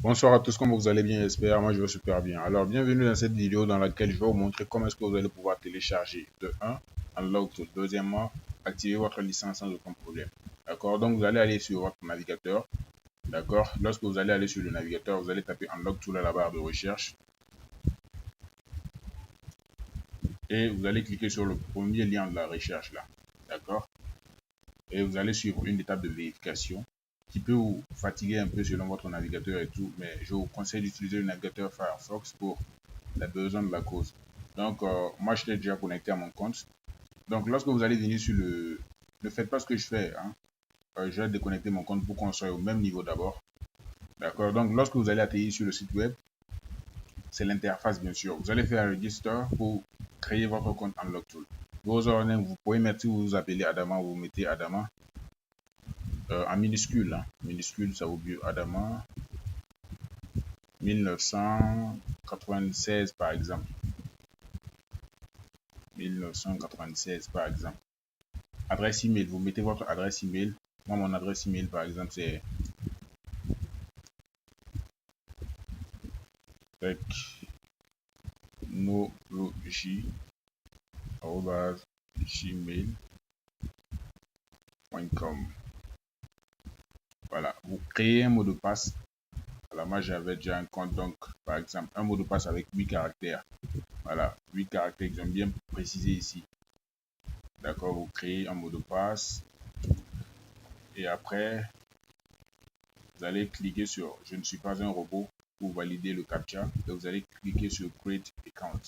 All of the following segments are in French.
Bonsoir à tous, comment vous allez bien, j'espère. Moi, je vais super bien. Alors, bienvenue dans cette vidéo dans laquelle je vais vous montrer comment est-ce que vous allez pouvoir télécharger de 1 Unlocktool. Deuxièmement, activer votre licence sans aucun problème. D'accord? Donc, vous allez aller sur votre navigateur. D'accord? Lorsque vous allez aller sur le navigateur, vous allez taper Unlocktool à la barre de recherche. Et vous allez cliquer sur le premier lien de la recherche là. D'accord? Et vous allez suivre une étape de vérification qui peut vous fatiguer un peu selon votre navigateur et tout, mais je vous conseille d'utiliser le navigateur Firefox pour les besoins de la cause. Donc, moi, je suis déjà connecté à mon compte. Donc, lorsque vous allez venir sur le... Ne faites pas ce que je fais. Hein. Je vais déconnecter mon compte pour qu'on soit au même niveau d'abord. D'accord. Donc, lorsque vous allez atterrir sur le site web, c'est l'interface, bien sûr. Vous allez faire Register pour créer votre compte Unlocktool. Vos ordres, vous pouvez mettre, si vous vous appelez Adama, vous mettez Adama en minuscule. Hein. Minuscule, ça vaut mieux. Adama 1996, par exemple. 1996 par exemple. Adresse email, vous mettez votre adresse email. Moi, mon adresse email par exemple, c'est technologie@gmail.com. Voilà, vous créez un mot de passe. Voilà, moi j'avais déjà un compte, donc par exemple, un mot de passe avec 8 caractères. Voilà, 8 caractères que j'aime bien préciser ici. D'accord, vous créez un mot de passe. Et après, vous allez cliquer sur Je ne suis pas un robot pour valider le CAPTCHA. Et vous allez cliquer sur Create Account.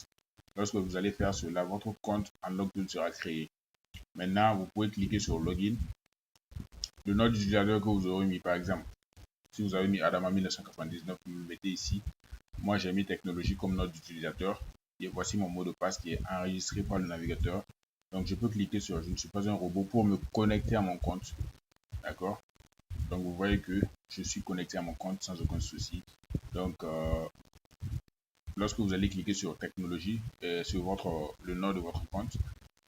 Lorsque vous allez faire cela, votre compte Unlocktool sera créé. Maintenant, vous pouvez cliquer sur Login. Le nom d'utilisateur que vous aurez mis, par exemple, si vous avez mis Adama 1999, vous le mettez ici. Moi, j'ai mis technologie comme nom d'utilisateur. Et voici mon mot de passe qui est enregistré par le navigateur. Donc, je peux cliquer sur Je ne suis pas un robot pour me connecter à mon compte. D'accord? Donc, vous voyez que je suis connecté à mon compte sans aucun souci. Donc, lorsque vous allez cliquer sur technologie, sur le nom de votre compte,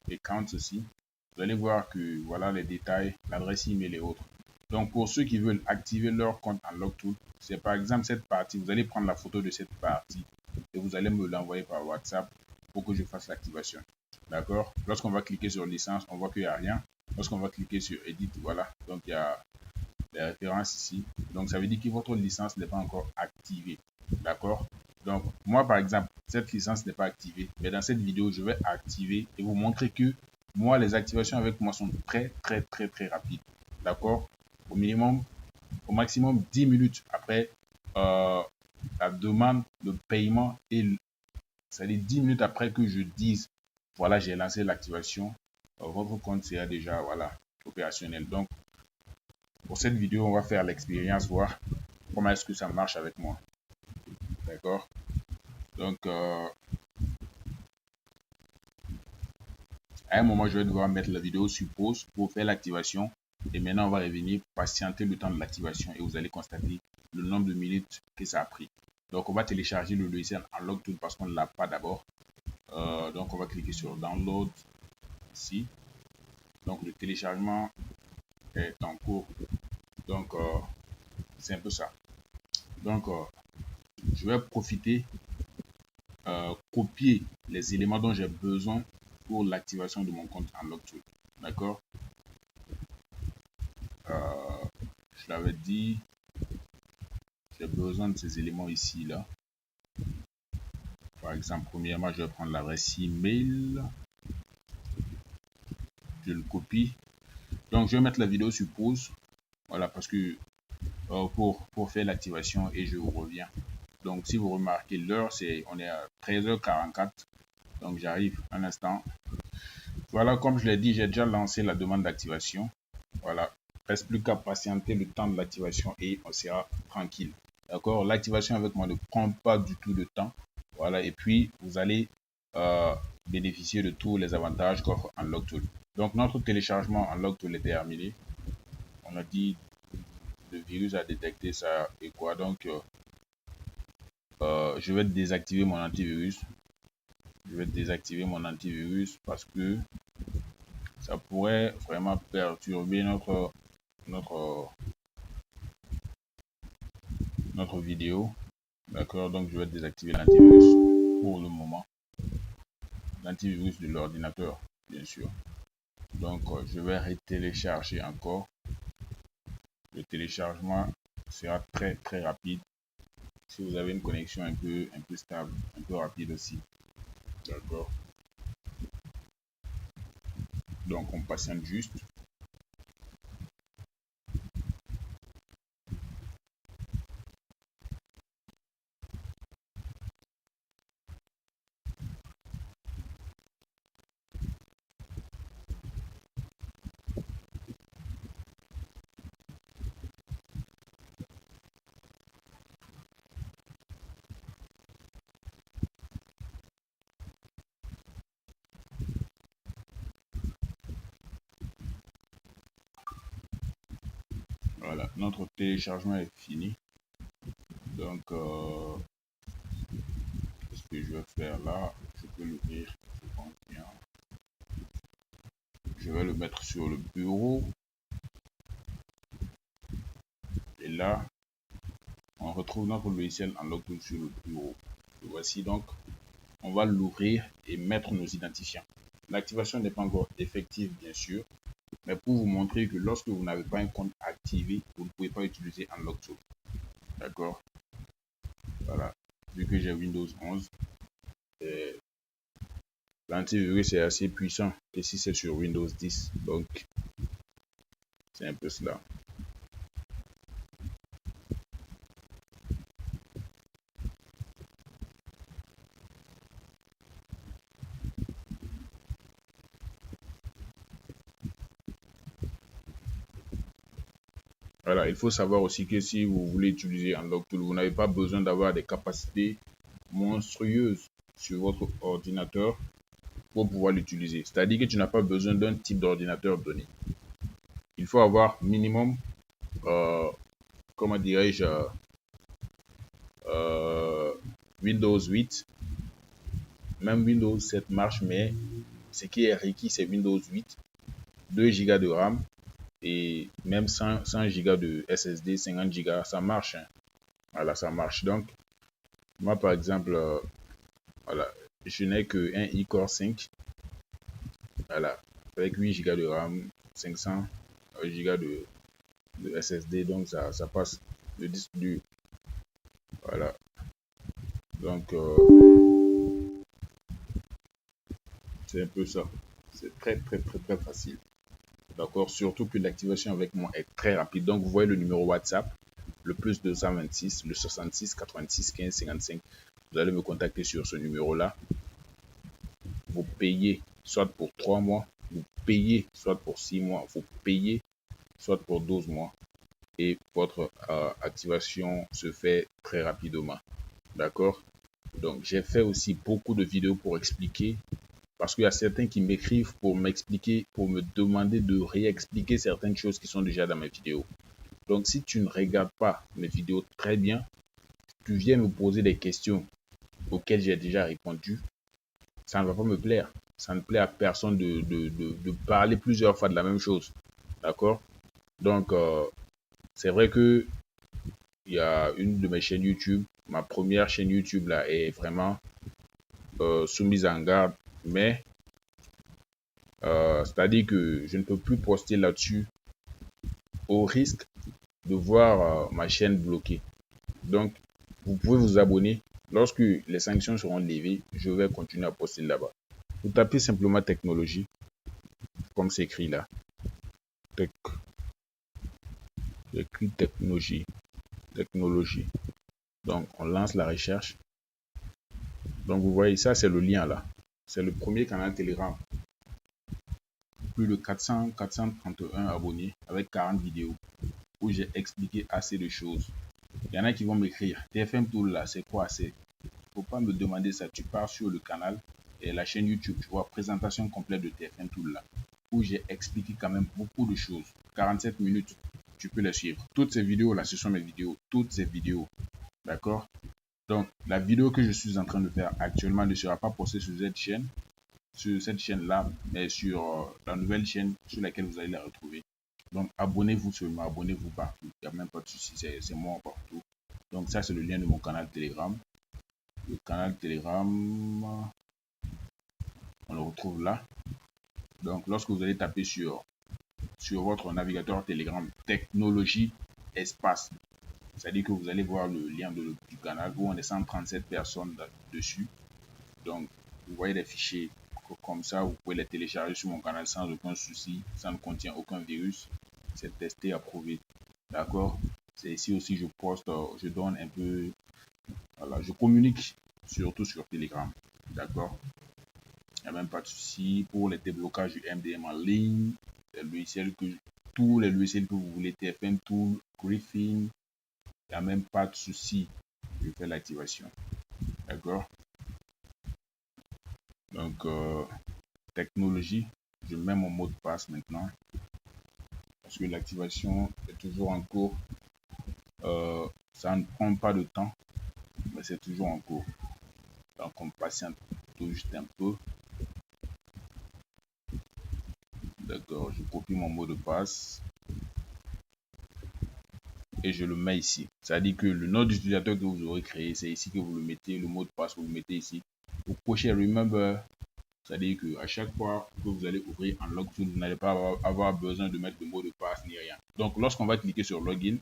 et compte aussi, vous allez voir que voilà les détails, l'adresse email et autres. Donc, pour ceux qui veulent activer leur compte Unlocktool, c'est par exemple cette partie, vous allez prendre la photo de cette partie et vous allez me l'envoyer par WhatsApp pour que je fasse l'activation. D'accord? Lorsqu'on va cliquer sur licence, on voit qu'il n'y a rien. Lorsqu'on va cliquer sur Edit, voilà, donc il y a les références ici. Donc, ça veut dire que votre licence n'est pas encore activée. D'accord? Donc, moi, par exemple, cette licence n'est pas activée. Mais dans cette vidéo, je vais activer et vous montrer que moi, les activations avec moi sont très rapides. D'accord? Au minimum, au maximum 10 minutes après la demande de paiement et c'est-à-dire 10 minutes après que je dise voilà, j'ai lancé l'activation, votre compte sera déjà voilà, opérationnel. Donc, pour cette vidéo, on va faire l'expérience, voir comment est-ce que ça marche avec moi. D'accord? Donc, à un moment, je vais devoir mettre la vidéo sur pause pour faire l'activation. Et maintenant, on va revenir patienter le temps de l'activation et vous allez constater le nombre de minutes que ça a pris. Donc, on va télécharger le logiciel Unlocktool parce qu'on ne l'a pas d'abord. Donc, on va cliquer sur Download ici. Donc, le téléchargement est en cours. Donc, c'est un peu ça. Donc, je vais profiter, copier les éléments dont j'ai besoin pour l'activation de mon compte Unlocktool. D'accord? Je l'avais dit, j'ai besoin de ces éléments ici, là. Par exemple, premièrement, je vais prendre l'adresse email. Je le copie. Donc, je vais mettre la vidéo sur pause. Voilà, parce que pour faire l'activation et je vous reviens. Donc, si vous remarquez l'heure, on est à 13h44. Donc, j'arrive un instant. Voilà, comme je l'ai dit, j'ai déjà lancé la demande d'activation. Voilà, reste plus qu'à patienter le temps de l'activation et on sera tranquille. D'accord, l'activation avec moi ne prend pas du tout de temps. Voilà, et puis vous allez bénéficier de tous les avantages qu'offre Unlocktool. Donc, notre téléchargement Unlocktool est terminé. On a dit le virus a détecté ça et quoi. Donc, je vais désactiver mon antivirus. Je vais désactiver mon antivirus parce que ça pourrait vraiment perturber notre notre vidéo. D'accord, donc je vais désactiver l'antivirus pour le moment. L'antivirus de l'ordinateur, bien sûr. Donc je vais retélécharger encore. Le téléchargement sera très rapide. Si vous avez une connexion un peu stable, un peu rapide aussi. D'accord. Donc on patiente juste. Voilà, notre téléchargement est fini. Donc, ce que je vais faire là, je peux l'ouvrir. Je vais le mettre sur le bureau. Et là, on retrouve notre logiciel Unlocktool sur le bureau. Le voici donc. On va l'ouvrir et mettre nos identifiants. L'activation n'est pas encore effective, bien sûr. Mais pour vous montrer que lorsque vous n'avez pas un compte activé, vous ne pouvez pas utiliser Unlocktool. D'accord? Voilà. Vu que j'ai Windows 11, l'antivirus est assez puissant que si c'est sur Windows 10. Donc, c'est un peu cela. Voilà, il faut savoir aussi que si vous voulez utiliser Unlocktool, vous n'avez pas besoin d'avoir des capacités monstrueuses sur votre ordinateur pour pouvoir l'utiliser. C'est-à-dire que tu n'as pas besoin d'un type d'ordinateur donné. Il faut avoir minimum, comment dirais-je, Windows 8. Même Windows 7 marche, mais ce qui est requis, c'est Windows 8, 2 Go de RAM et même 100 Go de SSD, 50 Go, ça marche. Hein. Voilà, ça marche. Donc, moi, par exemple, voilà, je n'ai qu'un iCore 5. Voilà, avec 8 Go de RAM, 500 Go de SSD, donc ça passe le disque dur. Voilà. Donc, c'est un peu ça. C'est très facile. D'accord. Surtout que l'activation avec moi est très rapide. Donc, vous voyez le numéro WhatsApp, le plus 226, le 66 86 15 55. Vous allez me contacter sur ce numéro-là. Vous payez soit pour 3 mois, vous payez soit pour 6 mois, vous payez soit pour 12 mois. Et votre activation se fait très rapidement. D'accord? Donc, j'ai fait aussi beaucoup de vidéos pour expliquer, parce qu'il y a certains qui m'écrivent pour m'expliquer, pour me demander de réexpliquer certaines choses qui sont déjà dans mes vidéos. Donc, si tu ne regardes pas mes vidéos très bien, tu viens me poser des questions auxquelles j'ai déjà répondu, ça ne va pas me plaire. Ça ne plaît à personne de parler plusieurs fois de la même chose. D'accord? Donc, c'est vrai que il y a une de mes chaînes YouTube, ma première chaîne YouTube là est vraiment soumise en garde, mais c'est-à-dire que je ne peux plus poster là-dessus au risque de voir ma chaîne bloquée. Donc, vous pouvez vous abonner. Lorsque les sanctions seront levées, je vais continuer à poster là-bas. Vous tapez simplement technologie, comme c'est écrit là. J'écris technologie. Technologie. Donc, on lance la recherche. Donc, vous voyez, ça, c'est le lien là. C'est le premier canal Telegram. Plus de 431 abonnés avec 40 vidéos où j'ai expliqué assez de choses. Il y en a qui vont m'écrire, TFM Tool là, c'est quoi? C'est, faut pas me demander ça. Tu pars sur le canal et la chaîne YouTube, tu vois, présentation complète de TFM Tool là, où j'ai expliqué quand même beaucoup de choses. 47 minutes, tu peux les suivre. Toutes ces vidéos là, ce sont mes vidéos. Toutes ces vidéos. D'accord? Donc, la vidéo que je suis en train de faire actuellement ne sera pas postée sur cette chaîne-là, mais sur la nouvelle chaîne sur laquelle vous allez la retrouver. Donc, abonnez-vous seulement, abonnez-vous partout. Il n'y a même pas de souci, c'est moi partout. Donc ça, c'est le lien de mon canal Telegram. Le canal Telegram, on le retrouve là. Donc lorsque vous allez taper sur votre navigateur Telegram technologie espace, c'est-à-dire que vous allez voir le lien du canal où on est 137 personnes dessus. Donc vous voyez les fichiers comme ça, vous pouvez les télécharger sur mon canal sans aucun souci. Ça ne contient aucun virus. C'est testé, approuvé. D'accord? C'est ici aussi je poste, je donne un peu, voilà, je communique surtout sur Telegram. D'accord? Il n'y a même pas de souci pour les déblocages du MDM en ligne, tous les logiciels que vous voulez, TFM Tool, Griffin, il n'y a même pas de souci. Je fais l'activation. D'accord? Donc, technologie, je mets mon mot de passe maintenant parce que l'activation est toujours en cours. Ça ne prend pas de temps, mais c'est toujours en cours. Donc, on patiente tout juste un peu. D'accord, je copie mon mot de passe et je le mets ici. Ça dit que le nom d'utilisateur que vous aurez créé, c'est ici que vous le mettez. Le mot de passe, vous le mettez ici. Vous cochez Remember. C'est-à-dire qu'à chaque fois que vous allez ouvrir un login, vous n'allez pas avoir besoin de mettre le mot de passe ni rien. Donc, lorsqu'on va cliquer sur Login,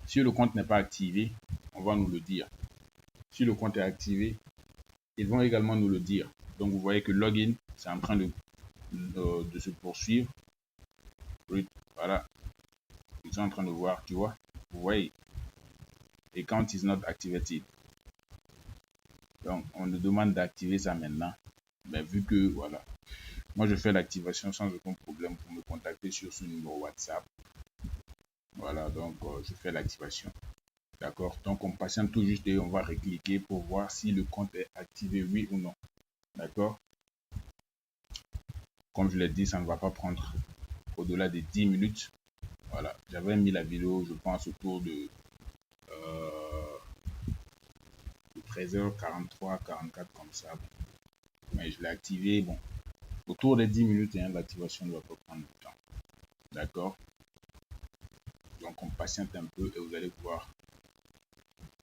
si le compte n'est pas activé, on va nous le dire. Si le compte est activé, ils vont également nous le dire. Donc, vous voyez que Login, c'est en train de se poursuivre. Voilà. Ils sont en train de voir, tu vois. Vous voyez. Account is not activated. Donc, on nous demande d'activer ça maintenant. Mais vu que, voilà, moi je fais l'activation sans aucun problème pour me contacter sur ce numéro WhatsApp. Voilà, donc je fais l'activation. D'accord. Donc, on patiente tout juste et on va recliquer pour voir si le compte est activé, oui ou non. D'accord. Comme je l'ai dit, ça ne va pas prendre au-delà de 10 minutes. Voilà. J'avais mis la vidéo, je pense, autour de 13h43, 44 comme ça. Mais je l'ai activé, bon, autour des 10 minutes, hein, l'activation ne va pas prendre du temps. D'accord. Donc, on patiente un peu et vous allez voir.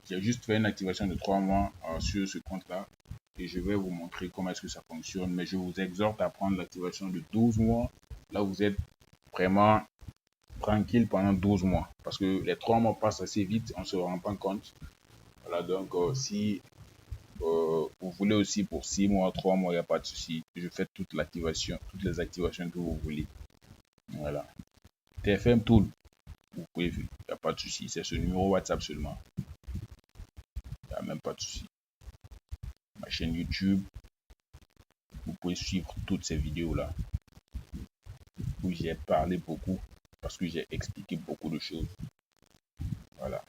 J'ai juste fait une activation de 3 mois sur ce compte-là et je vais vous montrer comment est-ce que ça fonctionne. Mais je vous exhorte à prendre l'activation de 12 mois. Là, vous êtes vraiment tranquille pendant 12 mois parce que les 3 mois passent assez vite, on ne se rend pas compte. Voilà, donc si vous voulez aussi pour 6 mois, 3 mois, il n'y a pas de souci. Je fais toute l'activation, toutes les activations que vous voulez. Voilà. TFM Tool, vous pouvez, il n'y a pas de souci. C'est ce numéro WhatsApp seulement. Il n'y a même pas de souci. Ma chaîne YouTube, vous pouvez suivre toutes ces vidéos-là où j'ai parlé beaucoup parce que j'ai expliqué beaucoup de choses. Voilà.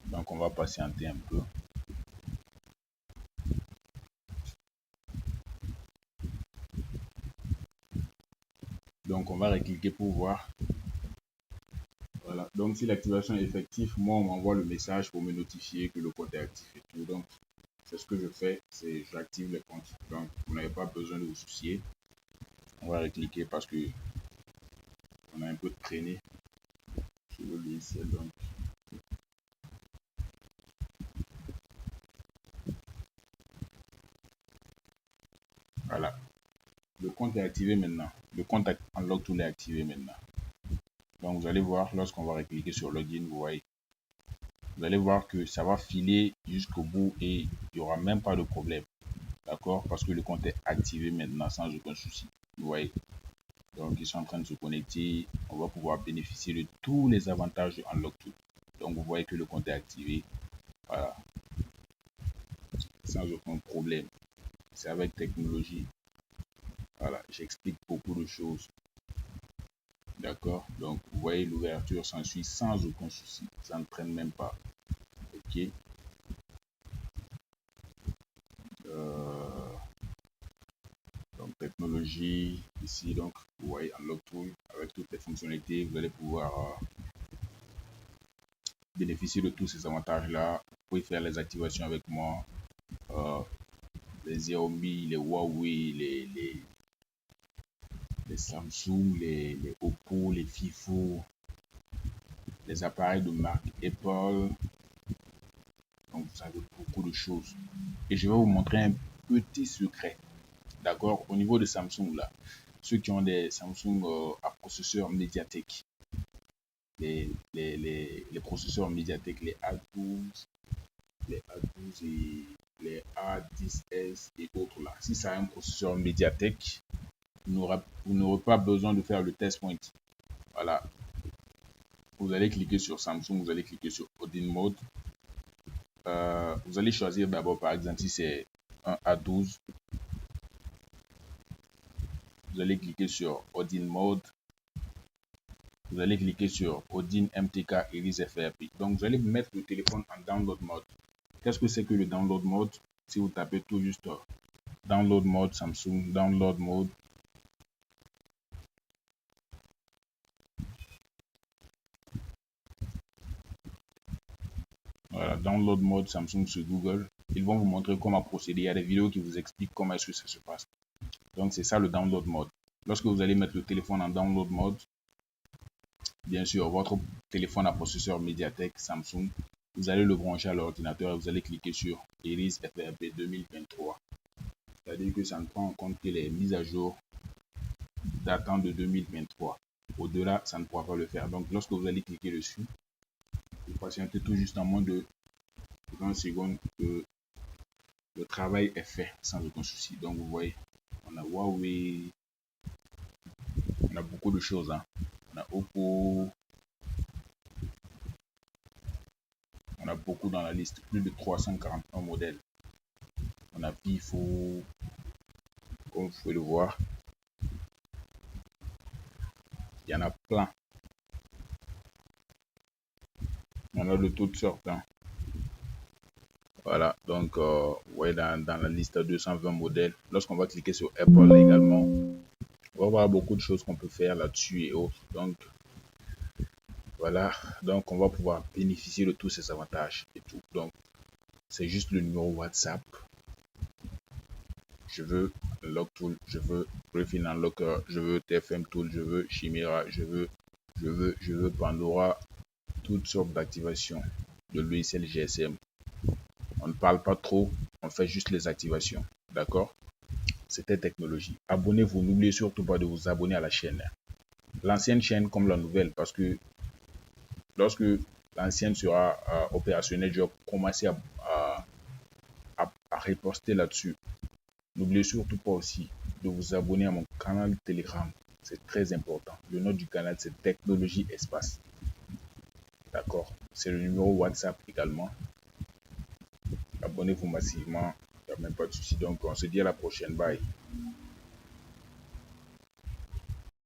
Donc, on va patienter un peu. Donc, on va recliquer pour voir. Voilà. Donc, si l'activation est effective, moi, on m'envoie le message pour me notifier que le compte est actif et tout. Donc, c'est ce que je fais. C'est j'active les comptes. Donc, vous n'avez pas besoin de vous soucier. On va recliquer parce que on a un peu traîné sur le logiciel. Donc, voilà. Le compte est activé maintenant. Le compte Unlock Tool est activé maintenant. Donc, vous allez voir, lorsqu'on va recliquer sur Login, vous voyez, vous allez voir que ça va filer jusqu'au bout et il n'y aura même pas de problème. D'accord? Parce que le compte est activé maintenant sans aucun souci. Vous voyez? Donc, ils sont en train de se connecter. On va pouvoir bénéficier de tous les avantages de Unlock Tool. Donc, vous voyez que le compte est activé. Voilà. Sans aucun problème. C'est avec technologie. Voilà. J'explique beaucoup de choses. D'accord? Donc, vous voyez, l'ouverture s'ensuit sans aucun souci. Ça ne traîne même pas. OK? Donc, technologie. Ici, donc, vous voyez, Unlock Tool. Avec toutes les fonctionnalités, vous allez pouvoir bénéficier de tous ces avantages-là. Vous pouvez faire les activations avec moi. les Xiaomi, les Huawei, les Samsung, les Oppo, les Vivo, les appareils de marque Apple. Donc, vous avez beaucoup de choses. Et je vais vous montrer un petit secret. D'accord? Au niveau de Samsung, là, ceux qui ont des Samsung à processeur Mediatek, les processeurs Mediatek, les A12 et les A10S et autres là. Si ça a un processeur Mediatek, vous n'aurez pas besoin de faire le test point. Voilà. Vous allez cliquer sur Samsung, vous allez cliquer sur Odin Mode. Vous allez choisir d'abord, par exemple, si c'est un A12, vous allez cliquer sur Odin Mode. Vous allez cliquer sur Odin MTK Iris FRP. Donc, vous allez mettre le téléphone en download mode. Qu'est-ce que c'est que le download mode? Si vous tapez tout juste download mode Samsung, download mode. Voilà, download mode Samsung sur Google. Ils vont vous montrer comment procéder. Il y a des vidéos qui vous expliquent comment est-ce que ça se passe. Donc, c'est ça le download mode. Lorsque vous allez mettre le téléphone en download mode, bien sûr, votre téléphone à processeur Mediatek Samsung, vous allez le brancher à l'ordinateur et vous allez cliquer sur Iris FRP 2023. C'est-à-dire que ça ne prend en compte que les mises à jour datant de 2023. Au-delà, ça ne pourra pas le faire. Donc, lorsque vous allez cliquer dessus, vous patientez tout juste en moins de 20 secondes que le travail est fait sans aucun souci. Donc, vous voyez, on a Huawei, on a beaucoup de choses. Hein. On a Oppo, on a beaucoup dans la liste, plus de 341 modèles. On a Vivo, comme vous pouvez le voir. Il y en a plein. On a de toutes sortes. Hein. Voilà, donc ouais, dans la liste 220 modèles. Lorsqu'on va cliquer sur Apple également, on va voir beaucoup de choses qu'on peut faire là-dessus et autres. Donc voilà, donc on va pouvoir bénéficier de tous ces avantages et tout. Donc c'est juste le numéro WhatsApp. Je veux Unlock Tool, je veux Griffin Unlocker, je veux TFM Tool, je veux Chimera, je veux Pandora, toutes sortes d'activations de logiciel GSM. On ne parle pas trop, on fait juste les activations. D'accord? C'était technologie. Abonnez-vous, n'oubliez surtout pas de vous abonner à la chaîne. L'ancienne chaîne comme la nouvelle, parce que lorsque l'ancienne sera opérationnelle, je vais commencer à riposter là-dessus. N'oubliez surtout pas aussi de vous abonner à mon canal Telegram. C'est très important. Le nom du canal, c'est Technologie Espace. D'accord? C'est le numéro WhatsApp également. Abonnez-vous massivement. Il n'y a même pas de souci. Donc, on se dit à la prochaine. Bye.